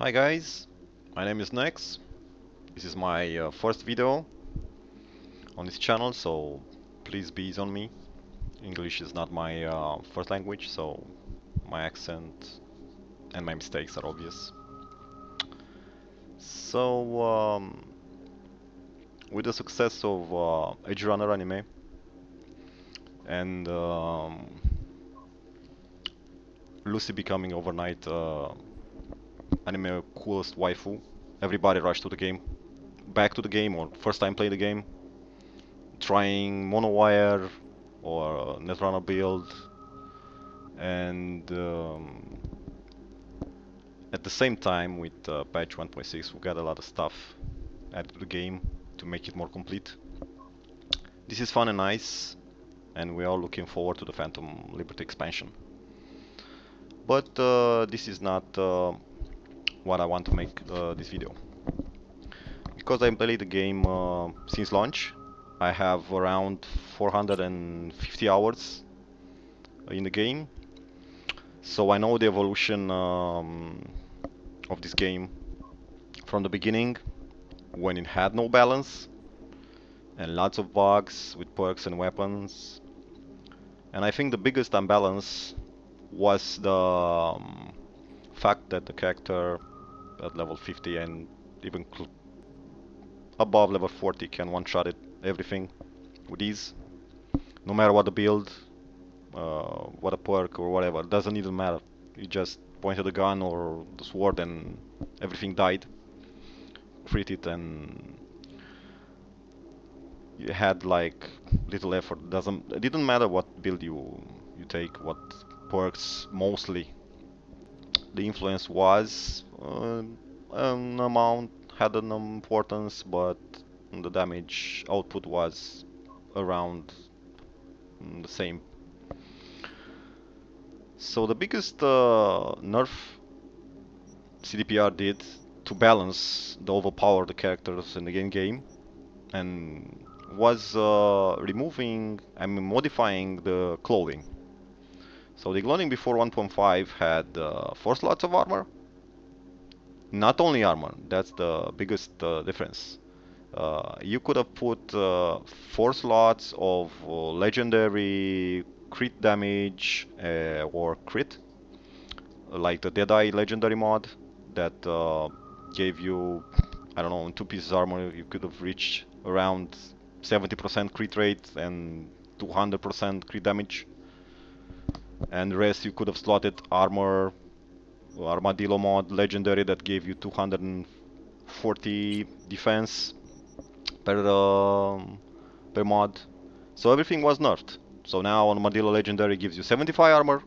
Hi guys, my name is Nex. This is my first video on this channel, so please be easy on me. English is not my first language, so my accent and my mistakes are obvious. So, with the success of Edge Runner anime and Lucy becoming overnight anime coolest waifu, everybody rushed to the game, back to the game, or first time play the game, trying monowire or netrunner build, and at the same time with patch 1.6 we got a lot of stuff added to the game to make it more complete. This is fun and nice, and we are looking forward to the Phantom Liberty expansion. But this is not what I want to make this video. Because I played the game since launch, I have around 450 hours in the game, so I know the evolution of this game from the beginning, when it had no balance and lots of bugs with perks and weapons. And I think the biggest unbalance was the fact that the character at level 50 and even above level 40 can one-shot it everything with ease, no matter what the build, what a perk or whatever. Doesn't even matter. You just pointed the gun or the sword and everything died. Crit it and you had like little effort. It didn't matter what build you take, what perks mostly. The influence was an amount had an importance, but the damage output was around the same. So the biggest nerf CDPR did to balance the overpowered characters in the game and was modifying the clothing. So the clothing before 1.5 had 4 slots of armor. Not only armor, that's the biggest difference. You could have put 4 slots of legendary crit damage or crit, like the Deadeye legendary mod that gave you, I don't know, in 2 pieces armor you could have reached around 70% crit rate and 200% crit damage. And the rest you could have slotted armor, Armadillo mod legendary that gave you 240 defense per mod. So everything was nerfed. So now Armadillo legendary gives you 75 armor,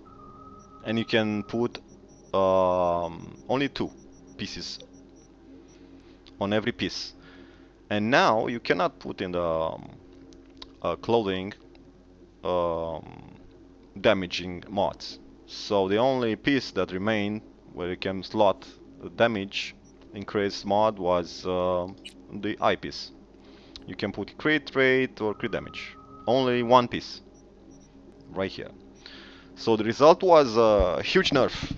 and you can put only 2 pieces on every piece. And now you cannot put in the clothing damaging mods. So the only piece that remained where you can slot the damage increase mod was the eye piece. You can put crit rate or crit damage. Only one piece right here. So the result was a huge nerf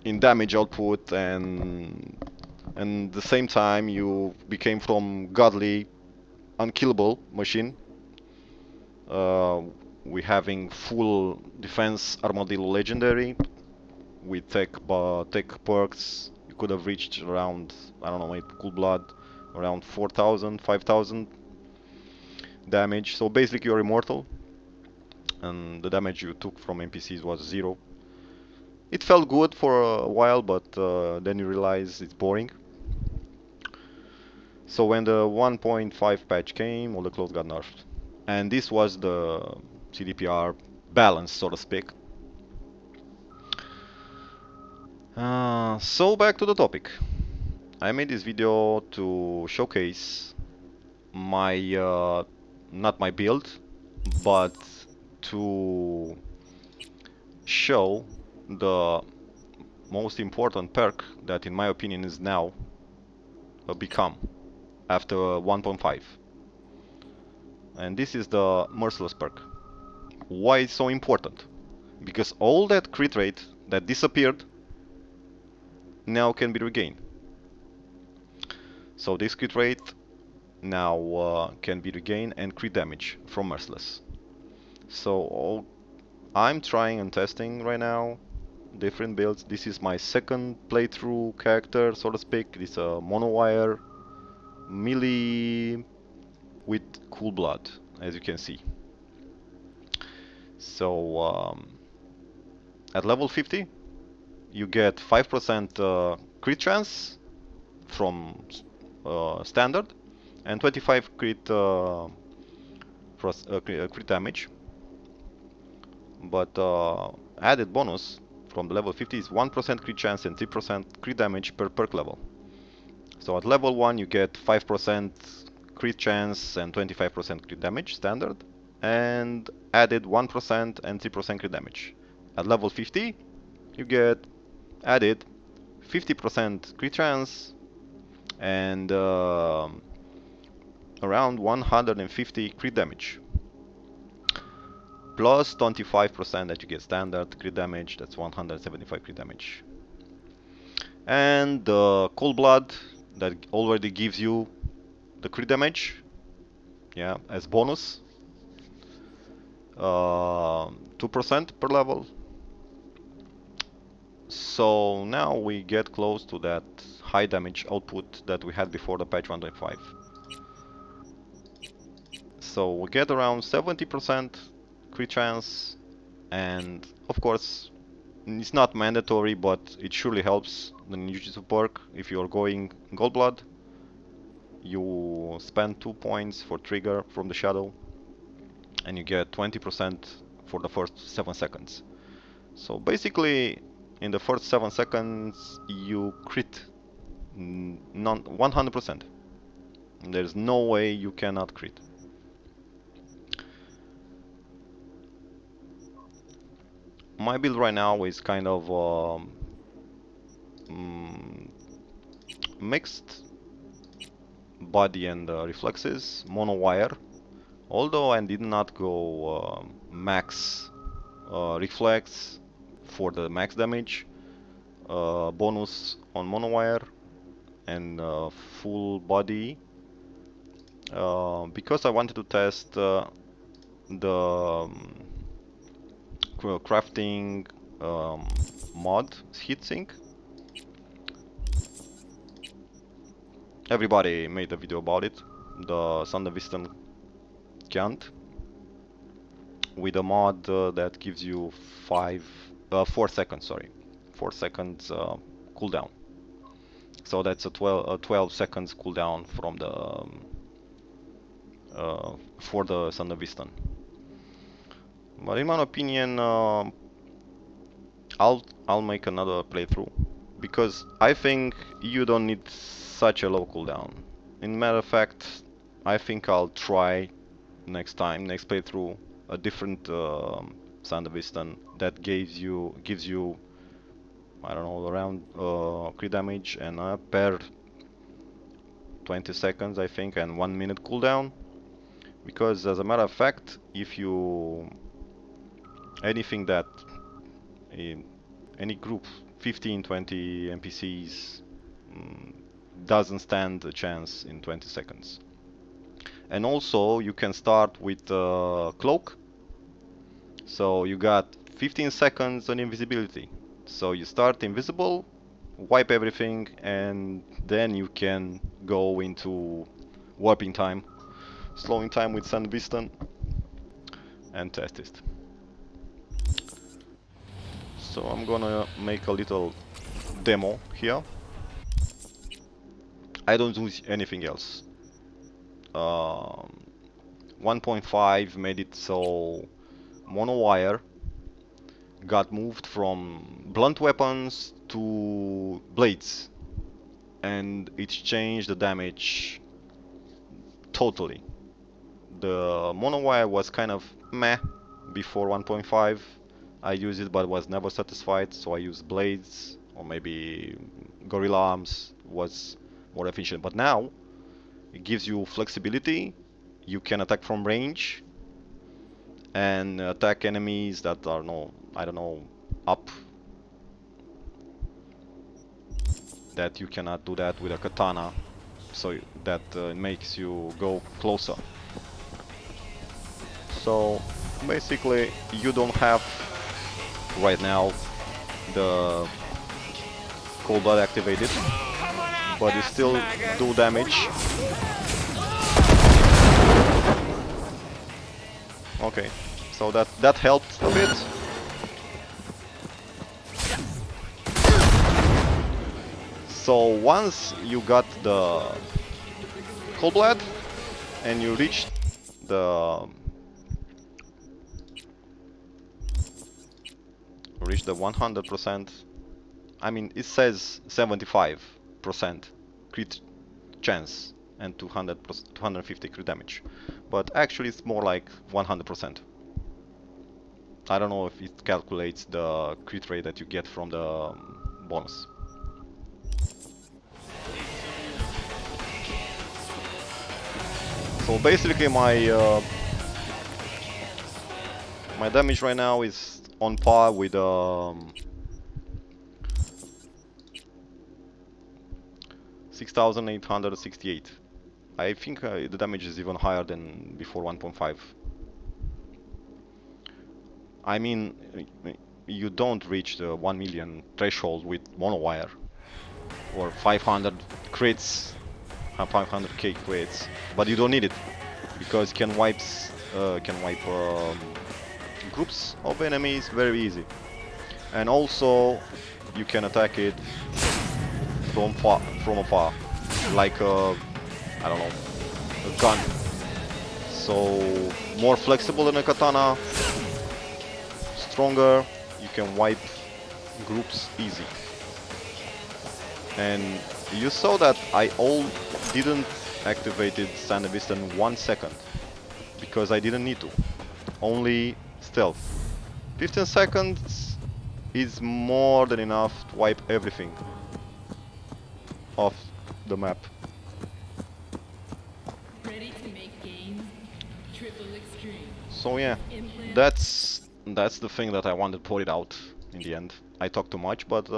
in damage output, and the same time you became from godly unkillable machine. We having full defense Armadillo legendary with tech perks. You could have reached around, I don't know, maybe cool blood around 4,000, 5,000 damage. So basically you're immortal, and the damage you took from NPCs was 0. It felt good for a while, but then you realize it's boring. So when the 1.5 patch came, all the clothes got nerfed. And this was the CDPR balance, so to speak. So back to the topic. I made this video to showcase my, not my build, but to show the most important perk that in my opinion is now become after 1.5. And this is the Merciless perk. Why it's so important? Because all that crit rate that disappeared now can be regained. So this crit rate now can be regained, and crit damage from Merciless. So I'm trying and testing right now different builds. This is my second playthrough character, so to speak. This is a monowire melee with cool blood, as you can see. So at level 50 you get 5% crit chance from standard and 25 crit damage, but added bonus from the level 50 is 1% crit chance and 3% crit damage per perk level. So at level 1 you get 5% crit chance and 25% crit damage standard, and added 1% and 3% crit damage. At level 50 you get added 50% crit chance and around 150 crit damage, plus 25% that you get standard crit damage. That's 175 crit damage. And the cold blood that already gives you the crit damage, yeah, as bonus, 2% per level. So now we get close to that high damage output that we had before the patch 1.5. So we get around 70% crit chance, and of course it's not mandatory, but it surely helps the ninjutsu perk. If you're going gold blood, you spend 2 points for trigger from the shadow and you get 20% for the first 7 seconds. So basically in the first 7 seconds you crit 100%. There's no way you cannot crit. My build right now is kind of mixed body and reflexes, mono wire. Although I did not go max reflex for the max damage, bonus on mono wire and full body, because I wanted to test the crafting mod heatsink. Everybody made a video about it, the Sandervisten Giant, with a mod that gives you 4 seconds, sorry, 4 seconds cooldown. So that's a 12 seconds cooldown from the for the Sandervisten. But in my opinion, I'll make another playthrough, because I think you don't need such a low cooldown. In matter of fact, I think I'll try next playthrough, a different Sandervisten that gives you I don't know, around crit damage and per 20 seconds I think, and 1 minute cooldown. Because as a matter of fact, if you anything that in any group 15-20 NPCs doesn't stand a chance in 20 seconds. And also you can start with cloak, so you got 15 seconds on invisibility. So you start invisible, wipe everything, and then you can go into warping time, slowing time with Sandervisten, and test it. So I'm gonna make a little demo here. I don't do anything else. 1.5 made it so mono wire got moved from blunt weapons to blades, and it changed the damage totally. The mono wire was kind of meh before 1.5. I used it but was never satisfied, so I used blades, or maybe gorilla arms was more efficient. But now it gives you flexibility. You can attack from range and attack enemies that are I don't know, up that you cannot do that with a katana, so that makes you go closer. So basically you don't have right now the cold blood activated, but you still do damage. Okay, so that helped a bit. So once you got the cold blood and you reached the 100%. I mean, it says 75% crit chance and 250 crit damage, but actually it's more like 100%. I don't know if it calculates the crit rate that you get from the bonus. So basically my damage right now is on par with 6,868. I think the damage is even higher than before 1.5. I mean, you don't reach the 1 million threshold with monowire or 500 crits, 500k crits, but you don't need it because you can wipe groups of enemies very easy, and also you can attack it from afar, like I don't know, a gun. So more flexible than a katana, stronger, you can wipe groups easy. And you saw that I didn't activated Stand and Vista in 1 second because I didn't need to. Only stealth. 15 seconds is more than enough to wipe everything off the map. Ready to make gains? Triple extreme. So yeah, that's the thing that I wanted to point it out in the end. I talked too much, but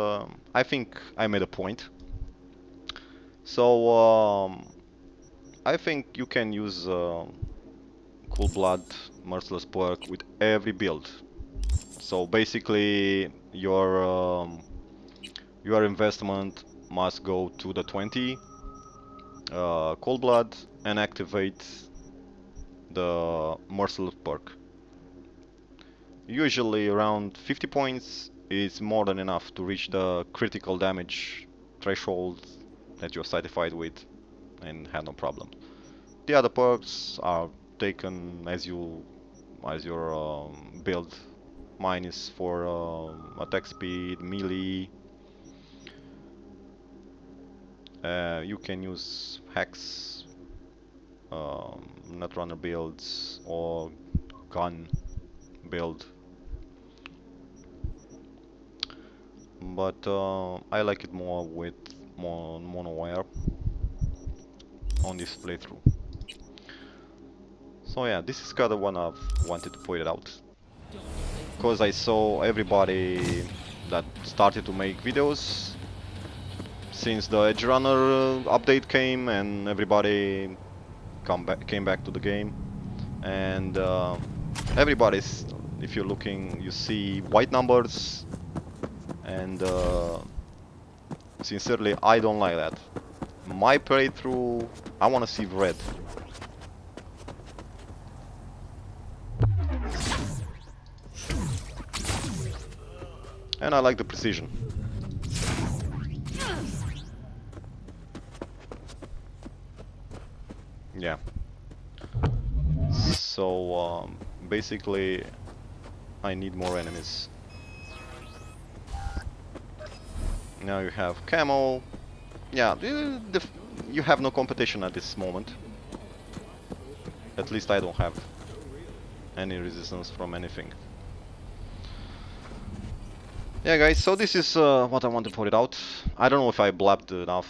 I think I made a point. So I think you can use Cool Blood Merciless perk with every build. So basically your investment must go to the 20 Cold Blood and activate the Merciless perk. Usually around 50 points is more than enough to reach the critical damage threshold that you're satisfied with and have no problem. The other perks are taken as your build. Mine is for attack speed, melee. You can use hacks, netrunner builds, or gun build. But I like it more with monowire on this playthrough. So yeah, this is kind of one I've wanted to point it out, because I saw everybody that started to make videos since the Edge Runner update came, and everybody came back to the game, and everybody's, if you're looking, you see white numbers, and sincerely I don't like that. My playthrough, I want to see red. And I like the precision. Yeah. So basically I need more enemies. Now you have camo. Yeah, you have no competition at this moment. At least I don't have any resistance from anything. Yeah guys, so this is what I want to put it out. I don't know if I blabbed enough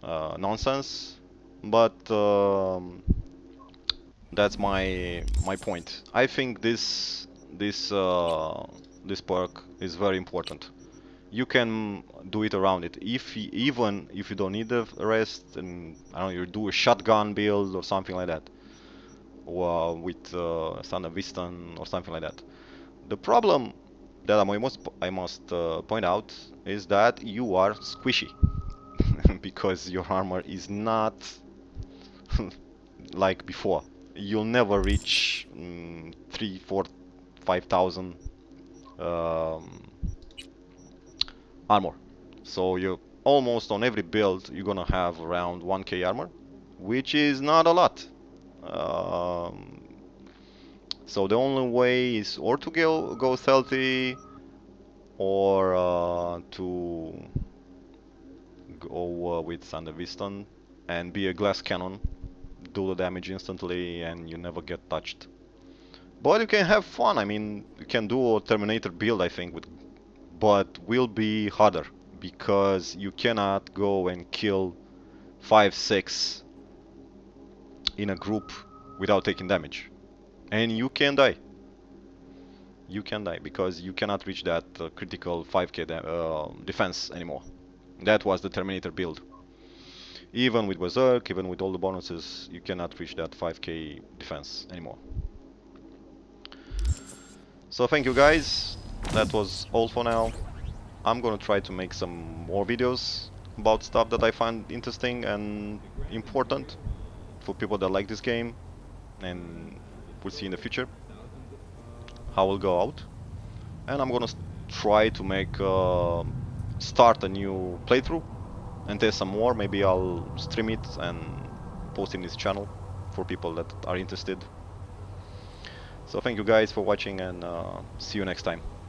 nonsense, but that's my point. I think this perk is very important, you can do it around it. Even if you don't need the rest, and I don't know, you do a shotgun build or something like that, or with standard Viston or something like that. The problem that I must point out is that you are squishy because your armor is not like before. You'll never reach 3, 4, 5,000 um, armor. So you almost on every build you're gonna have around 1k armor, which is not a lot. Um, so the only way is or to go stealthy or to go with Thunder Viston and be a glass cannon, do the damage instantly, and you never get touched. But you can have fun. I mean, you can do a Terminator build, I think, but will be harder because you cannot go and kill 5, 6 in a group without taking damage, and you can die. You can die because you cannot reach that critical 5k defense anymore. That was the Terminator build. Even with Berserk, even with all the bonuses, you cannot reach that 5k defense anymore. So thank you guys, that was all for now. I'm gonna try to make some more videos about stuff that I find interesting and important for people that like this game, and we'll see in the future how it'll go out. And I'm gonna try to make start a new playthrough and test some more. Maybe I'll stream it and post in this channel for people that are interested. So thank you guys for watching, and see you next time.